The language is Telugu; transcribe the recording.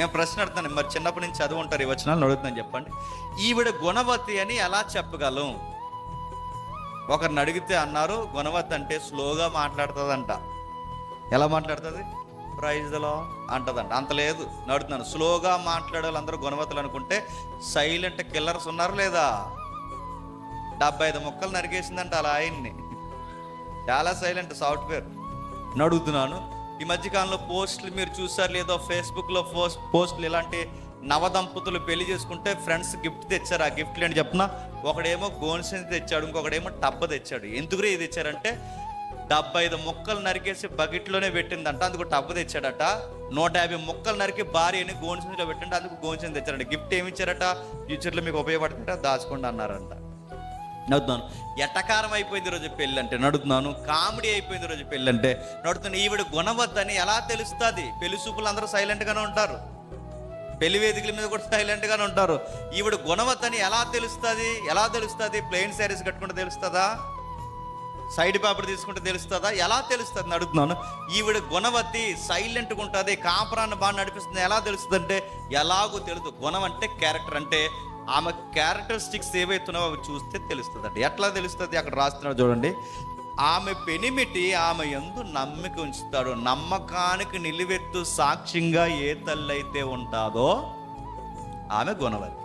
నేను ప్రశ్న అడుగుతాను, మరి చిన్నప్పటి నుంచి చదువు ఉంటారు, ఈ వచనాలను అడుగుతున్నాను, చెప్పండి. ఈవిడ గుణవతి అని ఎలా చెప్పగలం? ఒకరిని అడిగితే అన్నారు, గుణవతి అంటే స్లోగా మాట్లాడుతుందంట. ఎలా మాట్లాడుతుంది? ప్రైజ్లో అంటదంట. అంత లేదు, నడుతున్నాను. స్లోగా మాట్లాడే వాళ్ళందరూ గుణవతులు అనుకుంటే సైలెంట్ కిల్లర్స్ ఉన్నారు లేదా? 75 ముక్కలు నరికేసిందంట అలా ఆయన్ని. చాలా సైలెంట్ సాఫ్ట్వేర్. నడుగుతున్నాను. ఈ మధ్యకాలంలో పోస్టులు మీరు చూసారు లేదో, ఫేస్బుక్లో పోస్టులు, ఇలాంటి నవదంపతులు పెళ్లి చేసుకుంటే ఫ్రెండ్స్ గిఫ్ట్ తెచ్చారు. ఆ గిఫ్ట్లు ఏంటి చెప్పిన? ఒకడేమో గోన్సెన్స్ తెచ్చాడు, ఇంకొకడేమో టబ్బ తెచ్చాడు. ఎందుకు ఇది తెచ్చారంటే 75 ముక్కలు నరికేసి బకెట్లోనే పెట్టిందంట, అందుకు టబ్బ తెచ్చాడట. 150 ముక్కలు నరికి భార్యని గోన్సెన్స్లో పెట్టండి, అందుకు గోన్సెన్స్ తెచ్చాడంట. గిఫ్ట్ ఏమి ఇచ్చారట? ఫ్యూచర్లో మీకు ఉపయోగపడుతుంట, దాచుకోండి అన్నారంట. నడుతున్నాను. ఎటకారం అయిపోయింది ఈరోజు పెళ్ళి అంటే. నడుతున్నాను. కామెడీ అయిపోయింది ఈరోజు పెళ్ళి అంటే. నడుతున్నాను. ఈవిడ గుణవద్దని ఎలా తెలుస్తుంది? పెళ్లి చూపులు అందరూ సైలెంట్గానే ఉంటారు, పెళ్లి వేదికల మీద కూడా సైలెంట్గానే ఉంటారు. ఈవిడ గుణవద్దని ఎలా తెలుస్తుంది? ఎలా తెలుస్తుంది? ప్లెయిన్ శారీస్ కట్టుకుంటే తెలుస్తుందా? సైడ్ పేపర్ తీసుకుంటే తెలుస్తుందా? ఎలా తెలుస్తుంది? అడుగుతున్నాను. ఈవిడ గుణవతి, సైలెంట్గా ఉంటుంది, కాపురాన్ని బాగా నడిపిస్తుంది. ఎలా తెలుస్తుంది అంటే ఎలాగో తెలుసు. గుణం అంటే క్యారెక్టర్, అంటే ఆమె క్యారెక్టరిస్టిక్స్ ఏవైతున్నావో అవి చూస్తే తెలుస్తుంది అండి. ఎట్లా తెలుస్తుంది? అక్కడ రాస్తున్నాడు చూడండి. ఆమె పెనిమిటి ఆమె యందు నమ్మిక ఉంచుతాడు, నమ్మకానికి నిలువెత్తు సాక్ష్యంగా ఏ తల్లి అయితే ఉంటాదో ఆమె గుణవతి.